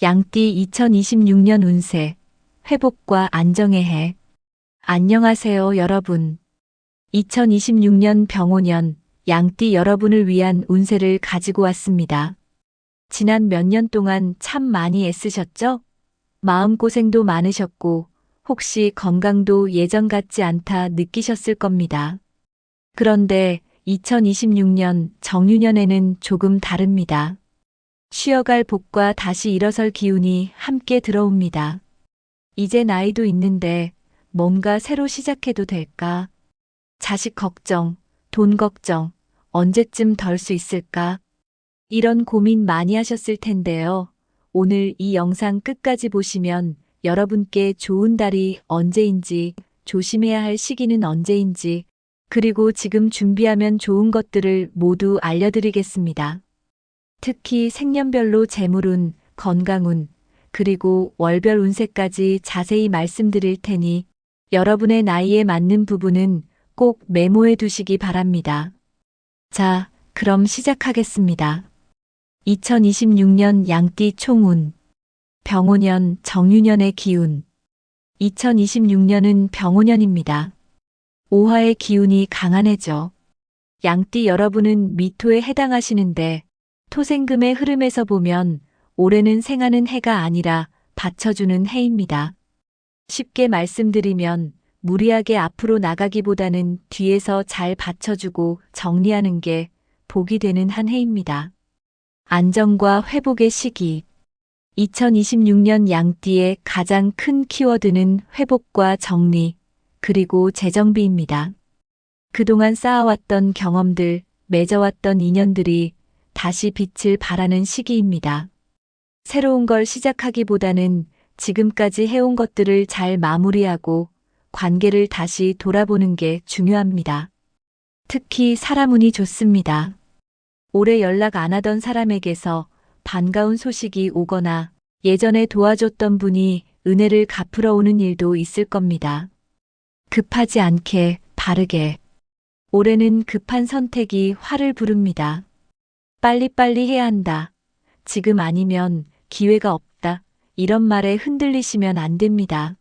양띠 2026년 운세, 회복과 안정의 해. 안녕하세요, 여러분. 2026년 병오년, 양띠 여러분을 위한 운세를 가지고 왔습니다. 지난 몇 년 동안 참 많이 애쓰셨죠? 마음고생도 많으셨고, 혹시 건강도 예전 같지 않다 느끼셨을 겁니다. 그런데 2026년 정유년에는 조금 다릅니다. 쉬어갈 복과 다시 일어설 기운이 함께 들어옵니다. 이제 나이도 있는데 뭔가 새로 시작해도 될까? 자식 걱정, 돈 걱정, 언제쯤 덜 수 있을까? 이런 고민 많이 하셨을 텐데요. 오늘 이 영상 끝까지 보시면 여러분께 좋은 달이 언제인지, 조심해야 할 시기는 언제인지, 그리고 지금 준비하면 좋은 것들을 모두 알려드리겠습니다. 특히 생년별로 재물운, 건강운, 그리고 월별 운세까지 자세히 말씀드릴 테니 여러분의 나이에 맞는 부분은 꼭 메모해 두시기 바랍니다. 자, 그럼 시작하겠습니다. 2026년 양띠 총운, 병오년 정유년의 기운. 2026년은 병오년입니다. 오화의 기운이 강한 해죠. 양띠 여러분은 미토에 해당하시는데 토생금의 흐름에서 보면 올해는 생하는 해가 아니라 받쳐주는 해입니다. 쉽게 말씀드리면 무리하게 앞으로 나가기보다는 뒤에서 잘 받쳐주고 정리하는 게 복이 되는 한 해입니다. 안정과 회복의 시기. 2026년 양띠의 가장 큰 키워드는 회복과 정리, 그리고 재정비입니다. 그동안 쌓아왔던 경험들, 맺어왔던 인연들이 다시 빛을 발하는 시기입니다. 새로운 걸 시작하기보다는 지금까지 해온 것들을 잘 마무리하고 관계를 다시 돌아보는 게 중요합니다. 특히 사람운이 좋습니다. 오래 연락 안 하던 사람에게서 반가운 소식이 오거나 예전에 도와줬던 분이 은혜를 갚으러 오는 일도 있을 겁니다. 급하지 않게, 바르게. 올해는 급한 선택이 화를 부릅니다. 빨리빨리 해야 한다. 지금 아니면 기회가 없다. 이런 말에 흔들리시면 안 됩니다.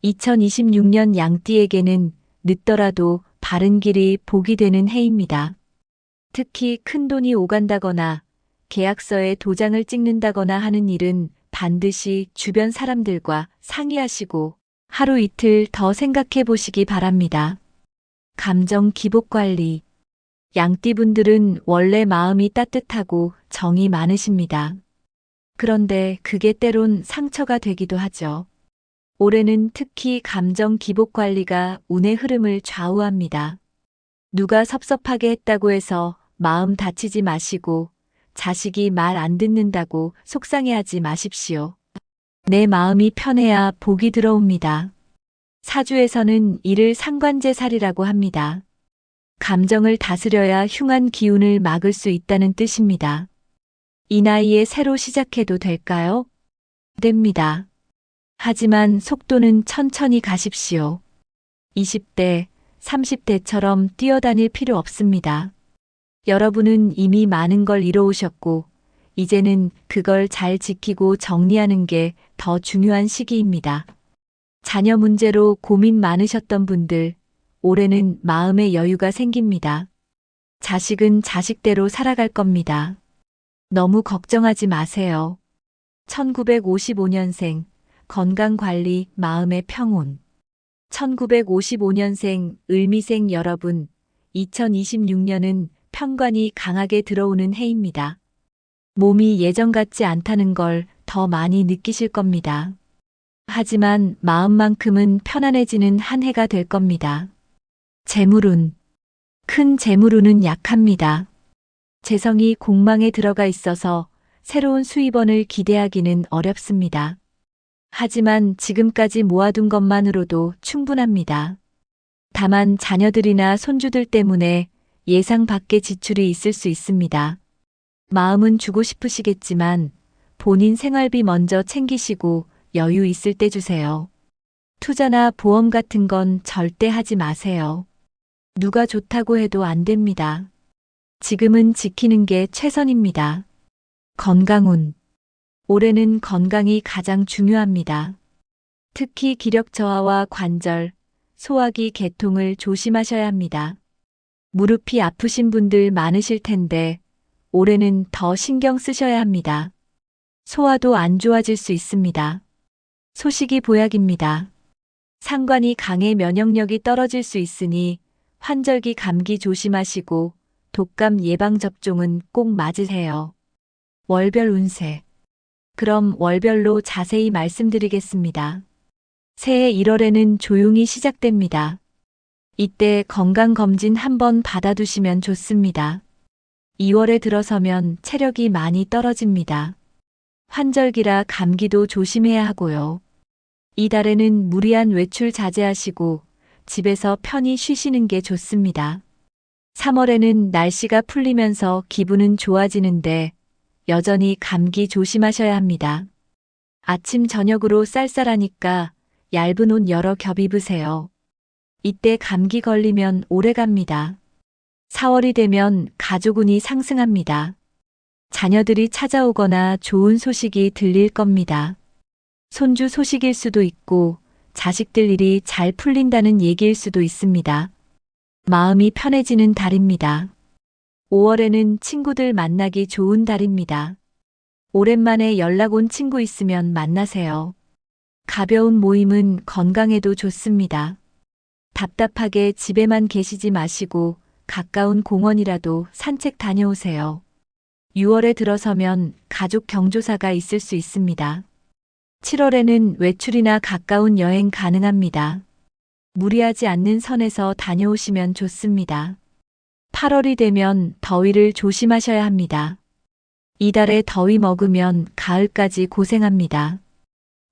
2026년 양띠에게는 늦더라도 바른 길이 복이 되는 해입니다. 특히 큰돈이 오간다거나 계약서에 도장을 찍는다거나 하는 일은 반드시 주변 사람들과 상의하시고 하루 이틀 더 생각해 보시기 바랍니다. 감정 기복 관리. 양띠분들은 원래 마음이 따뜻하고 정이 많으십니다. 그런데 그게 때론 상처가 되기도 하죠. 올해는 특히 감정 기복 관리가 운의 흐름을 좌우합니다. 누가 섭섭하게 했다고 해서 마음 다치지 마시고 자식이 말 안 듣는다고 속상해하지 마십시오. 내 마음이 편해야 복이 들어옵니다. 사주에서는 이를 상관제살이라고 합니다. 감정을 다스려야 흉한 기운을 막을 수 있다는 뜻입니다. 이 나이에 새로 시작해도 될까요? 됩니다. 하지만 속도는 천천히 가십시오. 20대, 30대처럼 뛰어다닐 필요 없습니다. 여러분은 이미 많은 걸 이뤄오셨고, 이제는 그걸 잘 지키고 정리하는 게 더 중요한 시기입니다. 자녀 문제로 고민 많으셨던 분들, 올해는 마음의 여유가 생깁니다. 자식은 자식대로 살아갈 겁니다. 너무 걱정하지 마세요. 1955년생, 건강관리, 마음의 평온. 1955년생, 을미생 여러분, 2026년은 편관이 강하게 들어오는 해입니다. 몸이 예전 같지 않다는 걸 더 많이 느끼실 겁니다. 하지만 마음만큼은 편안해지는 한 해가 될 겁니다. 재물운. 큰 재물운은 약합니다. 재성이 공망에 들어가 있어서 새로운 수입원을 기대하기는 어렵습니다. 하지만 지금까지 모아둔 것만으로도 충분합니다. 다만 자녀들이나 손주들 때문에 예상 밖의 지출이 있을 수 있습니다. 마음은 주고 싶으시겠지만 본인 생활비 먼저 챙기시고 여유 있을 때 주세요. 투자나 보험 같은 건 절대 하지 마세요. 누가 좋다고 해도 안 됩니다. 지금은 지키는 게 최선입니다. 건강운. 올해는 건강이 가장 중요합니다. 특히 기력 저하와 관절, 소화기 개통을 조심하셔야 합니다. 무릎이 아프신 분들 많으실 텐데 올해는 더 신경 쓰셔야 합니다. 소화도 안 좋아질 수 있습니다. 소식이 보약입니다. 상관이 강해 면역력이 떨어질 수 있으니 환절기 감기 조심하시고 독감 예방접종은 꼭 맞으세요. 월별 운세. 그럼 월별로 자세히 말씀드리겠습니다. 새해 1월에는 조용히 시작됩니다. 이때 건강검진 한번 받아두시면 좋습니다. 2월에 들어서면 체력이 많이 떨어집니다. 환절기라 감기도 조심해야 하고요. 이달에는 무리한 외출 자제하시고 집에서 편히 쉬시는 게 좋습니다. 3월에는 날씨가 풀리면서 기분은 좋아지는데 여전히 감기 조심하셔야 합니다. 아침 저녁으로 쌀쌀하니까 얇은 옷 여러 겹 입으세요. 이때 감기 걸리면 오래 갑니다. 4월이 되면 가족운이 상승합니다. 자녀들이 찾아오거나 좋은 소식이 들릴 겁니다. 손주 소식일 수도 있고 자식들 일이 잘 풀린다는 얘기일 수도 있습니다. 마음이 편해지는 달입니다. 5월에는 친구들 만나기 좋은 달입니다. 오랜만에 연락 온 친구 있으면 만나세요. 가벼운 모임은 건강에도 좋습니다. 답답하게 집에만 계시지 마시고 가까운 공원이라도 산책 다녀오세요. 6월에 들어서면 가족 경조사가 있을 수 있습니다. 7월에는 외출이나 가까운 여행 가능합니다. 무리하지 않는 선에서 다녀오시면 좋습니다. 8월이 되면 더위를 조심하셔야 합니다. 이달에 더위 먹으면 가을까지 고생합니다.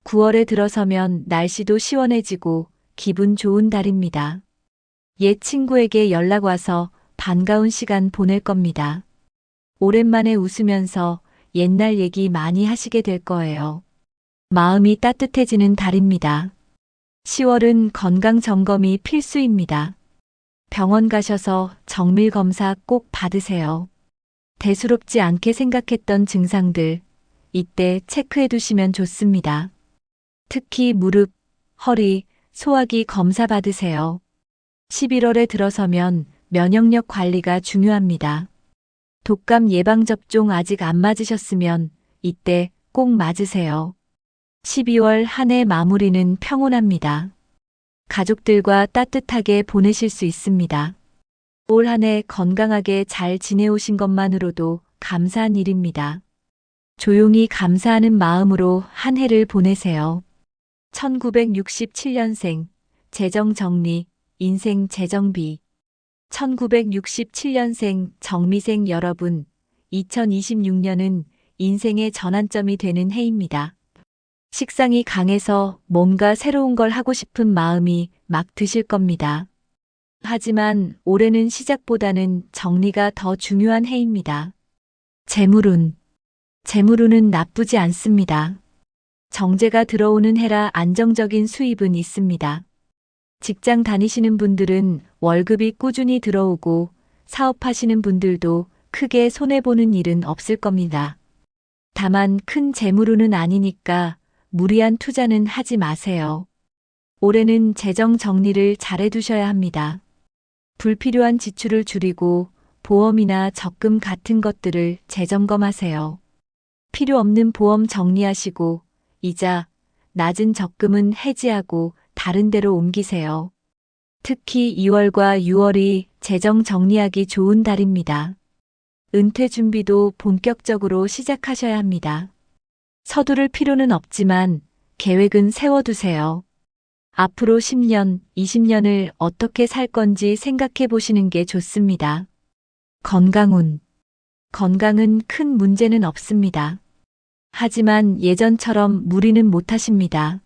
9월에 들어서면 날씨도 시원해지고 기분 좋은 달입니다. 옛 친구에게 연락 와서 반가운 시간 보낼 겁니다. 오랜만에 웃으면서 옛날 얘기 많이 하시게 될 거예요. 마음이 따뜻해지는 달입니다. 10월은 건강 점검이 필수입니다. 병원 가셔서 정밀 검사 꼭 받으세요. 대수롭지 않게 생각했던 증상들, 이때 체크해 두시면 좋습니다. 특히 무릎, 허리, 소화기 검사 받으세요. 11월에 들어서면 면역력 관리가 중요합니다. 독감 예방접종 아직 안 맞으셨으면 이때 꼭 맞으세요. 12월 한 해 마무리는 평온합니다. 가족들과 따뜻하게 보내실 수 있습니다. 올 한 해 건강하게 잘 지내오신 것만으로도 감사한 일입니다. 조용히 감사하는 마음으로 한 해를 보내세요. 1967년생, 재정정리, 인생 재정비. 1967년생 정미생 여러분, 2026년은 인생의 전환점이 되는 해입니다. 식상이 강해서 뭔가 새로운 걸 하고 싶은 마음이 막 드실 겁니다. 하지만 올해는 시작보다는 정리가 더 중요한 해입니다. 재물운. 재물운은 나쁘지 않습니다. 정제가 들어오는 해라 안정적인 수입은 있습니다. 직장 다니시는 분들은 월급이 꾸준히 들어오고 사업하시는 분들도 크게 손해보는 일은 없을 겁니다. 다만 큰 재물운은 아니니까 무리한 투자는 하지 마세요. 올해는 재정 정리를 잘 해두셔야 합니다. 불필요한 지출을 줄이고 보험이나 적금 같은 것들을 재점검하세요. 필요 없는 보험 정리하시고 이자, 낮은 적금은 해지하고 다른 데로 옮기세요. 특히 2월과 6월이 재정 정리하기 좋은 달입니다. 은퇴 준비도 본격적으로 시작하셔야 합니다. 서두를 필요는 없지만 계획은 세워두세요. 앞으로 10년, 20년을 어떻게 살 건지 생각해 보시는 게 좋습니다. 건강운. 건강은 큰 문제는 없습니다. 하지만 예전처럼 무리는 못하십니다.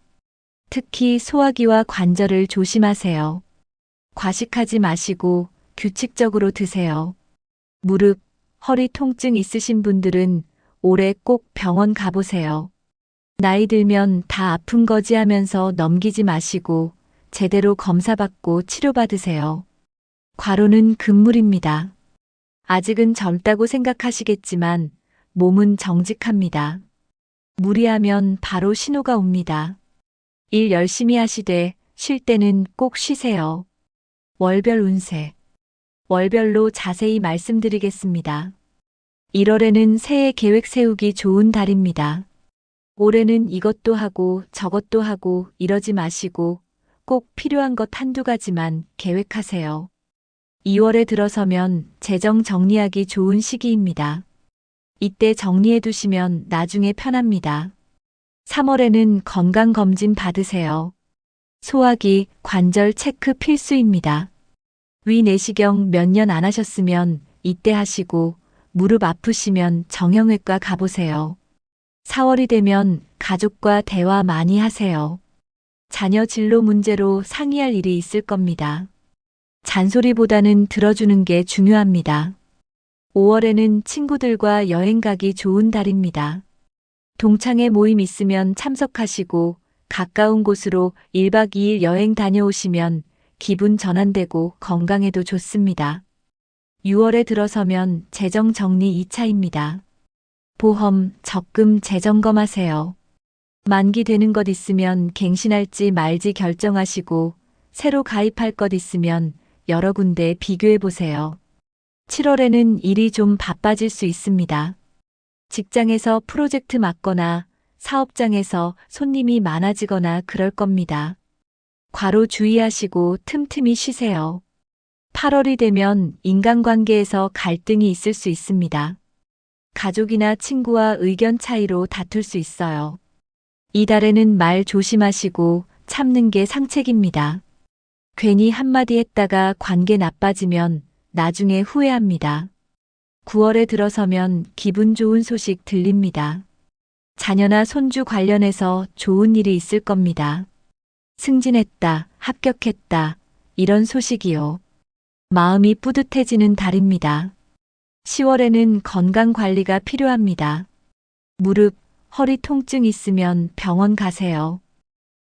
특히 소화기와 관절을 조심하세요. 과식하지 마시고 규칙적으로 드세요. 무릎, 허리 통증 있으신 분들은 올해 꼭 병원 가보세요. 나이 들면 다 아픈 거지 하면서 넘기지 마시고 제대로 검사받고 치료받으세요. 과로는 금물입니다. 아직은 젊다고 생각하시겠지만 몸은 정직합니다. 무리하면 바로 신호가 옵니다. 일 열심히 하시되 쉴 때는 꼭 쉬세요. 월별 운세. 월별로 자세히 말씀드리겠습니다. 1월에는 새해 계획 세우기 좋은 달입니다. 올해는 이것도 하고 저것도 하고 이러지 마시고 꼭 필요한 것 한두 가지만 계획하세요. 2월에 들어서면 재정 정리하기 좋은 시기입니다. 이때 정리해 두시면 나중에 편합니다. 3월에는 건강검진 받으세요. 소화기, 관절 체크 필수입니다. 위내시경 몇 년 안 하셨으면 이때 하시고 무릎 아프시면 정형외과 가보세요. 4월이 되면 가족과 대화 많이 하세요. 자녀 진로 문제로 상의할 일이 있을 겁니다. 잔소리보다는 들어주는 게 중요합니다. 5월에는 친구들과 여행 가기 좋은 달입니다. 동창회 모임 있으면 참석하시고 가까운 곳으로 1박 2일 여행 다녀오시면 기분 전환되고 건강에도 좋습니다. 6월에 들어서면 재정 정리 2차입니다. 보험, 적금 재점검하세요. 만기 되는 것 있으면 갱신할지 말지 결정하시고 새로 가입할 것 있으면 여러 군데 비교해 보세요. 7월에는 일이 좀 바빠질 수 있습니다. 직장에서 프로젝트 맡거나 사업장에서 손님이 많아지거나 그럴 겁니다. 과로 주의하시고 틈틈이 쉬세요. 8월이 되면 인간관계에서 갈등이 있을 수 있습니다. 가족이나 친구와 의견 차이로 다툴 수 있어요. 이달에는 말 조심하시고 참는 게 상책입니다. 괜히 한마디 했다가 관계 나빠지면 나중에 후회합니다. 9월에 들어서면 기분 좋은 소식 들립니다. 자녀나 손주 관련해서 좋은 일이 있을 겁니다. 승진했다, 합격했다, 이런 소식이요. 마음이 뿌듯해지는 달입니다. 10월에는 건강 관리가 필요합니다. 무릎, 허리 통증 있으면 병원 가세요.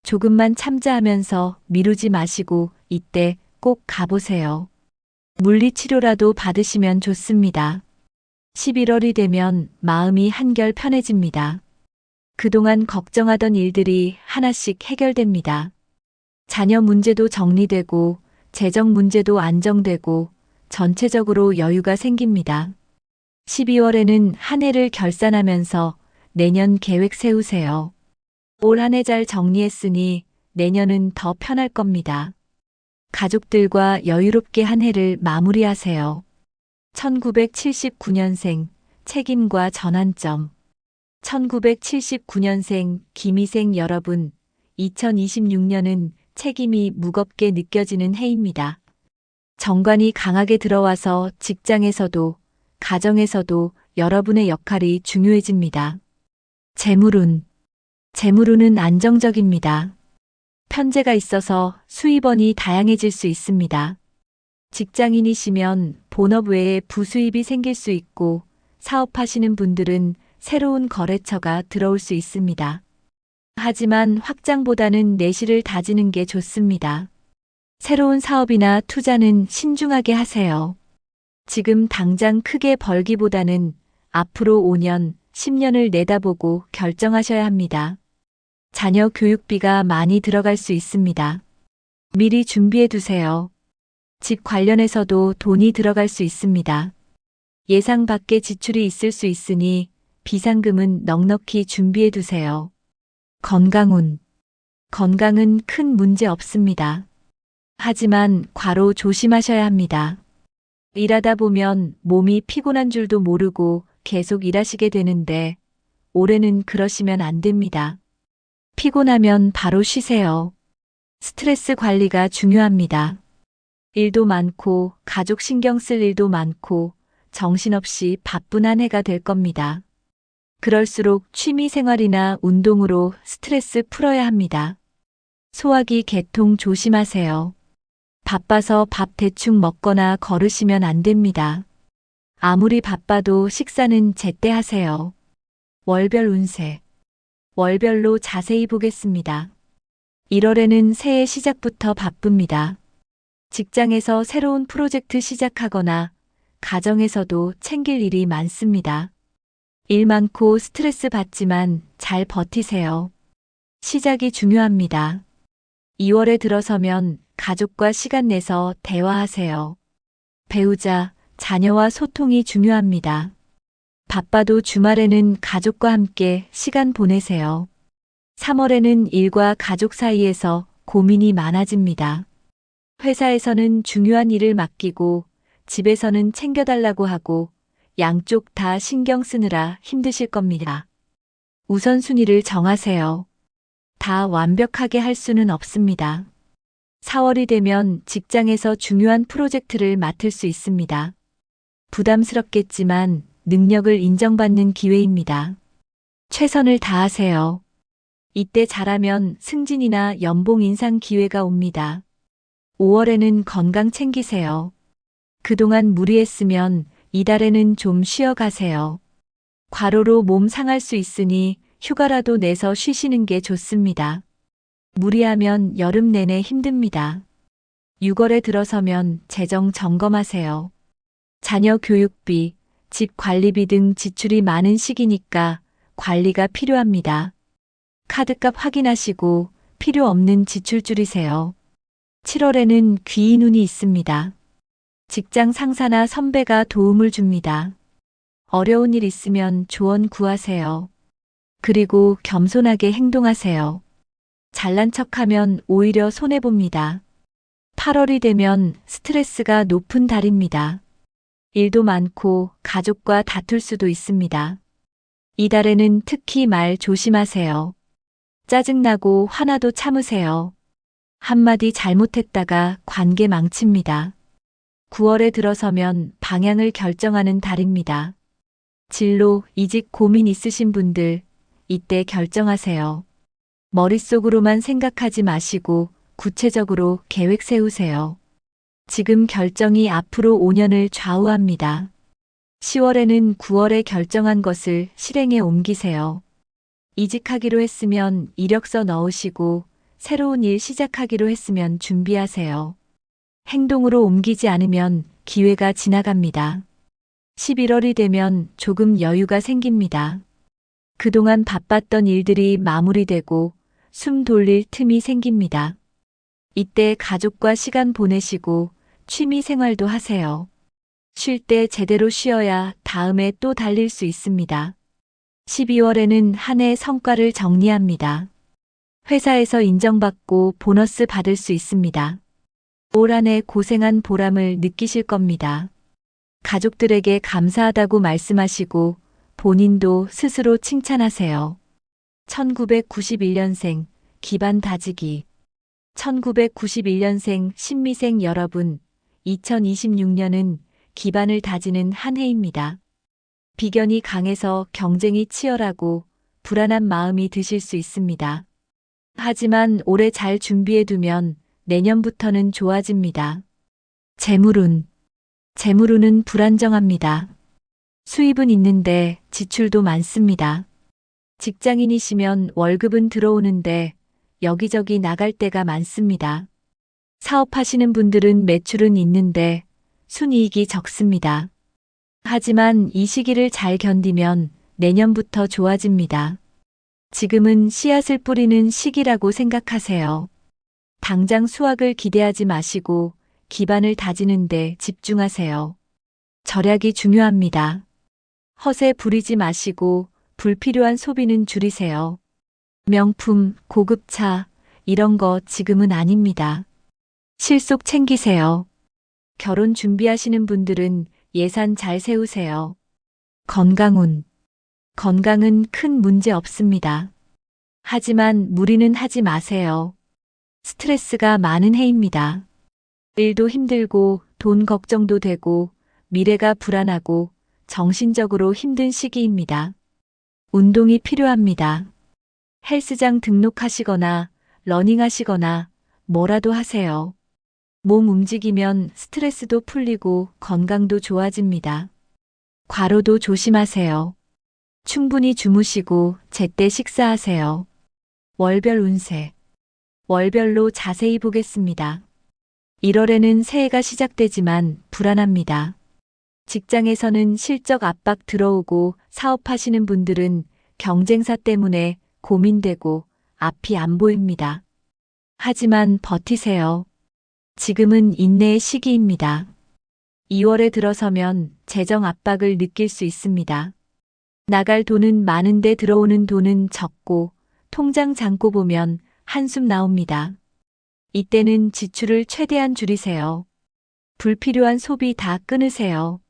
조금만 참자하면서 미루지 마시고 이때 꼭 가보세요. 물리치료라도 받으시면 좋습니다. 11월이 되면 마음이 한결 편해집니다. 그동안 걱정하던 일들이 하나씩 해결됩니다. 자녀 문제도 정리되고 재정 문제도 안정되고 전체적으로 여유가 생깁니다. 12월에는 한 해를 결산하면서 내년 계획 세우세요. 올 한 해 잘 정리했으니 내년은 더 편할 겁니다. 가족들과 여유롭게 한 해를 마무리하세요. 1979년생 책임과 전환점. 1979년생 김희생 여러분, 2026년은 책임이 무겁게 느껴지는 해입니다. 정관이 강하게 들어와서 직장에서도 가정에서도 여러분의 역할이 중요해집니다. 재물운. 재물운은 안정적입니다. 편제가 있어서 수입원이 다양해질 수 있습니다. 직장인이시면 본업 외에 부수입이 생길 수 있고 사업하시는 분들은 새로운 거래처가 들어올 수 있습니다. 하지만 확장보다는 내실을 다지는 게 좋습니다. 새로운 사업이나 투자는 신중하게 하세요. 지금 당장 크게 벌기보다는 앞으로 5년, 10년을 내다보고 결정하셔야 합니다. 자녀 교육비가 많이 들어갈 수 있습니다. 미리 준비해 두세요. 집 관련해서도 돈이 들어갈 수 있습니다. 예상 밖의 지출이 있을 수 있으니 비상금은 넉넉히 준비해 두세요. 건강운. 건강은 큰 문제 없습니다. 하지만 과로 조심하셔야 합니다. 일하다 보면 몸이 피곤한 줄도 모르고 계속 일하시게 되는데 올해는 그러시면 안 됩니다. 피곤하면 바로 쉬세요. 스트레스 관리가 중요합니다. 일도 많고 가족 신경 쓸 일도 많고 정신없이 바쁜 한 해가 될 겁니다. 그럴수록 취미 생활이나 운동으로 스트레스 풀어야 합니다. 소화기 개통 조심하세요. 바빠서 밥 대충 먹거나 걸으시면 안 됩니다. 아무리 바빠도 식사는 제때 하세요. 월별 운세. 월별로 자세히 보겠습니다. 1월에는 새해 시작부터 바쁩니다. 직장에서 새로운 프로젝트 시작하거나 가정에서도 챙길 일이 많습니다. 일 많고 스트레스 받지만 잘 버티세요. 시작이 중요합니다. 2월에 들어서면 가족과 시간 내서 대화하세요. 배우자, 자녀와 소통이 중요합니다. 바빠도 주말에는 가족과 함께 시간 보내세요. 3월에는 일과 가족 사이에서 고민이 많아집니다. 회사에서는 중요한 일을 맡기고 집에서는 챙겨달라고 하고 양쪽 다 신경 쓰느라 힘드실 겁니다. 우선순위를 정하세요. 다 완벽하게 할 수는 없습니다. 4월이 되면 직장에서 중요한 프로젝트를 맡을 수 있습니다. 부담스럽겠지만 능력을 인정받는 기회입니다. 최선을 다하세요. 이때 잘하면 승진이나 연봉 인상 기회가 옵니다. 5월에는 건강 챙기세요. 그동안 무리했으면 이달에는 좀 쉬어가세요. 과로로 몸 상할 수 있으니 휴가라도 내서 쉬시는 게 좋습니다. 무리하면 여름 내내 힘듭니다. 6월에 들어서면 재정 점검하세요. 자녀 교육비, 집 관리비 등 지출이 많은 시기니까 관리가 필요합니다. 카드값 확인하시고 필요 없는 지출 줄이세요. 7월에는 귀인 운이 있습니다. 직장 상사나 선배가 도움을 줍니다. 어려운 일 있으면 조언 구하세요. 그리고 겸손하게 행동하세요. 잘난 척하면 오히려 손해봅니다. 8월이 되면 스트레스가 높은 달입니다. 일도 많고 가족과 다툴 수도 있습니다. 이달에는 특히 말 조심하세요. 짜증나고 화나도 참으세요. 한마디 잘못했다가 관계 망칩니다. 9월에 들어서면 방향을 결정하는 달입니다. 진로, 이직 고민 있으신 분들, 이때 결정하세요. 머릿속으로만 생각하지 마시고 구체적으로 계획 세우세요. 지금 결정이 앞으로 5년을 좌우합니다. 10월에는 9월에 결정한 것을 실행에 옮기세요. 이직하기로 했으면 이력서 넣으시고 새로운 일 시작하기로 했으면 준비하세요. 행동으로 옮기지 않으면 기회가 지나갑니다. 11월이 되면 조금 여유가 생깁니다. 그동안 바빴던 일들이 마무리되고 숨 돌릴 틈이 생깁니다. 이때 가족과 시간 보내시고 취미 생활도 하세요. 쉴 때 제대로 쉬어야 다음에 또 달릴 수 있습니다. 12월에는 한 해 성과를 정리합니다. 회사에서 인정받고 보너스 받을 수 있습니다. 올 한 해 고생한 보람을 느끼실 겁니다. 가족들에게 감사하다고 말씀하시고 본인도 스스로 칭찬하세요. 1991년생 기반 다지기 1991년생 신미생 여러분, 2026년은 기반을 다지는 한 해입니다. 비견이 강해서 경쟁이 치열하고 불안한 마음이 드실 수 있습니다. 하지만 올해 잘 준비해두면 내년부터는 좋아집니다. 재물운. 재물운은 불안정합니다. 수입은 있는데 지출도 많습니다. 직장인이시면 월급은 들어오는데 여기저기 나갈 때가 많습니다. 사업하시는 분들은 매출은 있는데 순이익이 적습니다. 하지만 이 시기를 잘 견디면 내년부터 좋아집니다. 지금은 씨앗을 뿌리는 시기라고 생각하세요. 당장 수확을 기대하지 마시고 기반을 다지는 데 집중하세요. 절약이 중요합니다. 허세 부리지 마시고 불필요한 소비는 줄이세요. 명품, 고급차, 이런 거 지금은 아닙니다. 실속 챙기세요. 결혼 준비하시는 분들은 예산 잘 세우세요. 건강운. 건강은 큰 문제 없습니다. 하지만 무리는 하지 마세요. 스트레스가 많은 해입니다. 일도 힘들고 돈 걱정도 되고 미래가 불안하고 정신적으로 힘든 시기입니다. 운동이 필요합니다. 헬스장 등록하시거나 러닝하시거나 뭐라도 하세요. 몸 움직이면 스트레스도 풀리고 건강도 좋아집니다. 과로도 조심하세요. 충분히 주무시고 제때 식사하세요. 월별 운세. 월별로 자세히 보겠습니다. 1월에는 새해가 시작되지만 불안합니다. 직장에서는 실적 압박 들어오고 사업하시는 분들은 경쟁사 때문에 고민되고 앞이 안 보입니다. 하지만 버티세요. 지금은 인내의 시기입니다. 2월에 들어서면 재정 압박을 느낄 수 있습니다. 나갈 돈은 많은데 들어오는 돈은 적고 통장 잔고 보면 한숨 나옵니다. 이때는 지출을 최대한 줄이세요. 불필요한 소비 다 끊으세요.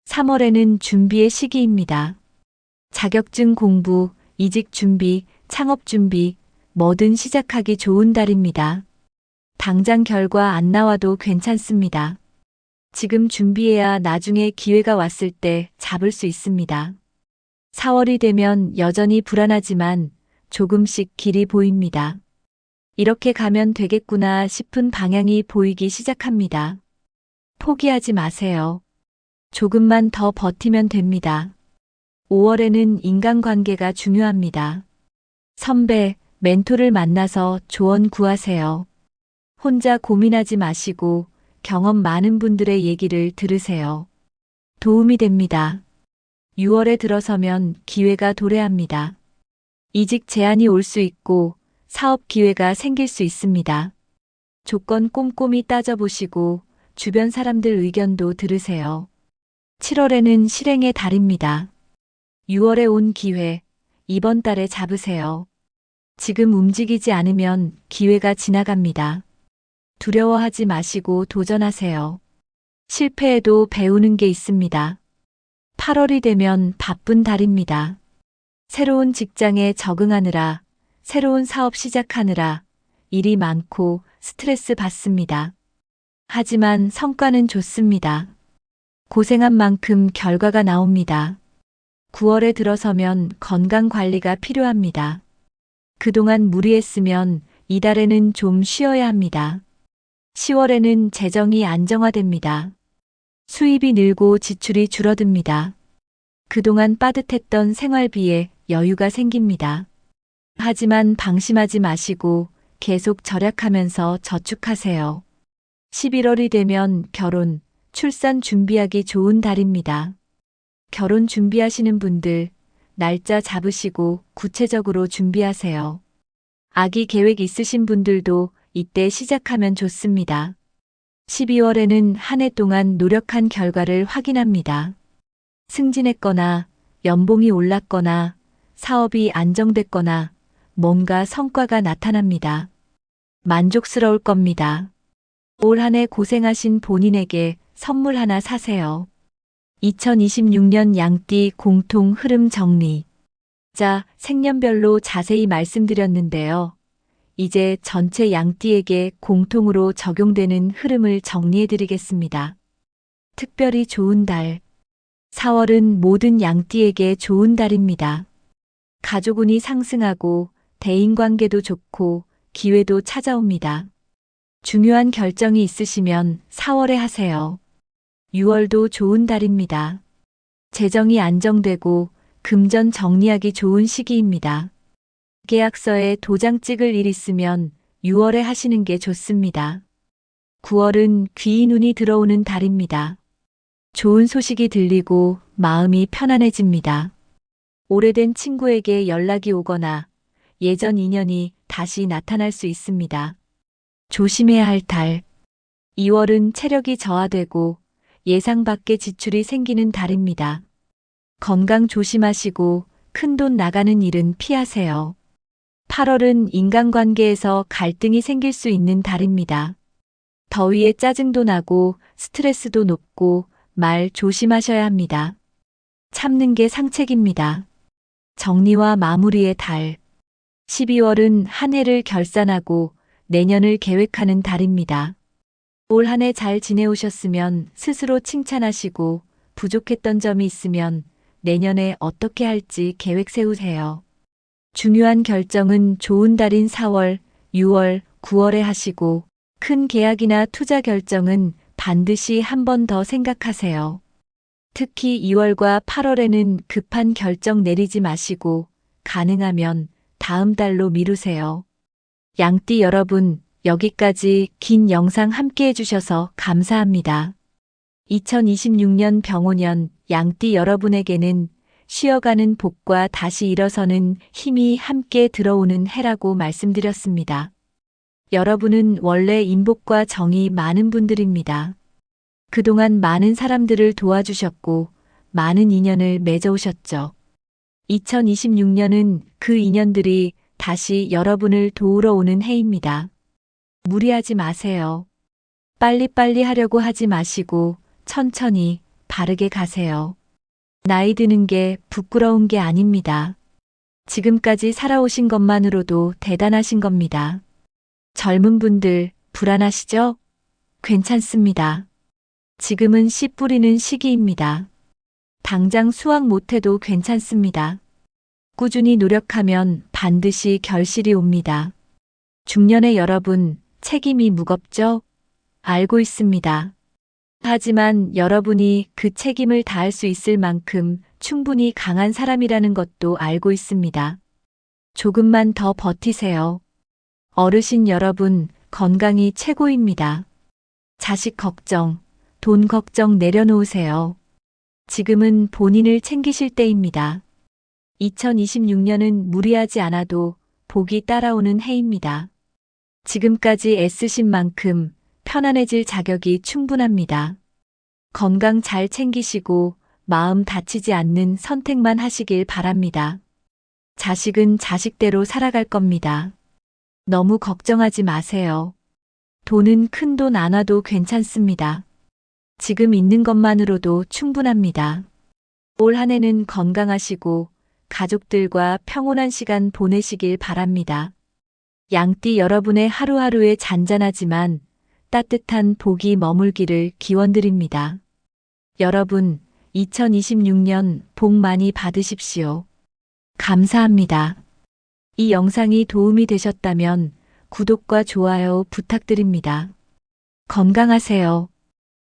3월에는 준비의 시기입니다. 자격증 공부, 이직 준비, 창업 준비, 뭐든 시작하기 좋은 달입니다. 당장 결과 안 나와도 괜찮습니다. 지금 준비해야 나중에 기회가 왔을 때 잡을 수 있습니다. 4월이 되면 여전히 불안하지만 조금씩 길이 보입니다. 이렇게 가면 되겠구나 싶은 방향이 보이기 시작합니다. 포기하지 마세요. 조금만 더 버티면 됩니다. 5월에는 인간관계가 중요합니다. 선배, 멘토를 만나서 조언 구하세요. 혼자 고민하지 마시고 경험 많은 분들의 얘기를 들으세요. 도움이 됩니다. 6월에 들어서면 기회가 도래합니다. 이직 제안이 올 수 있고 사업 기회가 생길 수 있습니다. 조건 꼼꼼히 따져보시고 주변 사람들 의견도 들으세요. 7월에는 실행의 달입니다. 6월에 온 기회, 이번 달에 잡으세요. 지금 움직이지 않으면 기회가 지나갑니다. 두려워하지 마시고 도전하세요. 실패해도 배우는 게 있습니다. 8월이 되면 바쁜 달입니다. 새로운 직장에 적응하느라, 새로운 사업 시작하느라 일이 많고 스트레스 받습니다. 하지만 성과는 좋습니다. 고생한 만큼 결과가 나옵니다. 9월에 들어서면 건강 관리가 필요합니다. 그동안 무리했으면 이달에는 좀 쉬어야 합니다. 10월에는 재정이 안정화됩니다. 수입이 늘고 지출이 줄어듭니다. 그동안 빠듯했던 생활비에 여유가 생깁니다. 하지만 방심하지 마시고 계속 절약하면서 저축하세요. 11월이 되면 결혼, 출산 준비하기 좋은 달입니다. 결혼 준비하시는 분들, 날짜 잡으시고 구체적으로 준비하세요. 아기 계획 있으신 분들도 이때 시작하면 좋습니다. 12월에는 한 해 동안 노력한 결과를 확인합니다. 승진했거나 연봉이 올랐거나 사업이 안정됐거나 뭔가 성과가 나타납니다. 만족스러울 겁니다. 올 한 해 고생하신 본인에게 선물 하나 사세요. 2026년 양띠 공통 흐름 정리. 자, 생년별로 자세히 말씀드렸는데요. 이제 전체 양띠에게 공통으로 적용되는 흐름을 정리해 드리겠습니다. 특별히 좋은 달. 4월은 모든 양띠에게 좋은 달입니다. 가족운이 상승하고 대인관계도 좋고 기회도 찾아옵니다. 중요한 결정이 있으시면 4월에 하세요. 6월도 좋은 달입니다. 재정이 안정되고 금전 정리하기 좋은 시기입니다. 계약서에 도장 찍을 일 있으면 6월에 하시는 게 좋습니다. 9월은 귀인 운이 들어오는 달입니다. 좋은 소식이 들리고 마음이 편안해집니다. 오래된 친구에게 연락이 오거나 예전 인연이 다시 나타날 수 있습니다. 조심해야 할 달. 2월은 체력이 저하되고 예상 밖의 지출이 생기는 달입니다. 건강 조심하시고 큰돈 나가는 일은 피하세요. 8월은 인간관계에서 갈등이 생길 수 있는 달입니다. 더위에 짜증도 나고 스트레스도 높고 말 조심하셔야 합니다. 참는 게 상책입니다. 정리와 마무리의 달. 12월은 한 해를 결산하고 내년을 계획하는 달입니다. 올 한 해 잘 지내오셨으면 스스로 칭찬하시고 부족했던 점이 있으면 내년에 어떻게 할지 계획 세우세요. 중요한 결정은 좋은 달인 4월, 6월, 9월에 하시고 큰 계약이나 투자 결정은 반드시 한 번 더 생각하세요. 특히 2월과 8월에는 급한 결정 내리지 마시고 가능하면 다음 달로 미루세요. 양띠 여러분, 여기까지 긴 영상 함께 해주셔서 감사합니다. 2026년 병오년 양띠 여러분에게는 쉬어가는 복과 다시 일어서는 힘이 함께 들어오는 해라고 말씀드렸습니다. 여러분은 원래 인복과 정이 많은 분들입니다. 그동안 많은 사람들을 도와주셨고 많은 인연을 맺어오셨죠. 2026년은 그 인연들이 다시 여러분을 도우러 오는 해입니다. 무리하지 마세요. 빨리빨리 하려고 하지 마시고 천천히 바르게 가세요. 나이 드는 게 부끄러운 게 아닙니다. 지금까지 살아오신 것만으로도 대단하신 겁니다. 젊은 분들 불안하시죠? 괜찮습니다. 지금은 씨 뿌리는 시기입니다. 당장 수확 못해도 괜찮습니다. 꾸준히 노력하면 반드시 결실이 옵니다. 중년의 여러분, 책임이 무겁죠? 알고 있습니다. 하지만 여러분이 그 책임을 다할 수 있을 만큼 충분히 강한 사람이라는 것도 알고 있습니다. 조금만 더 버티세요. 어르신 여러분, 건강이 최고입니다. 자식 걱정, 돈 걱정 내려놓으세요. 지금은 본인을 챙기실 때입니다. 2026년은 무리하지 않아도 복이 따라오는 해입니다. 지금까지 애쓰신 만큼 편안해질 자격이 충분합니다. 건강 잘 챙기시고 마음 다치지 않는 선택만 하시길 바랍니다. 자식은 자식대로 살아갈 겁니다. 너무 걱정하지 마세요. 돈은 큰 돈 안 와도 괜찮습니다. 지금 있는 것만으로도 충분합니다. 올 한 해는 건강하시고 가족들과 평온한 시간 보내시길 바랍니다. 양띠 여러분의 하루하루에 잔잔하지만 따뜻한 복이 머물기를 기원드립니다. 여러분, 2026년 복 많이 받으십시오. 감사합니다. 이 영상이 도움이 되셨다면 구독과 좋아요 부탁드립니다. 건강하세요.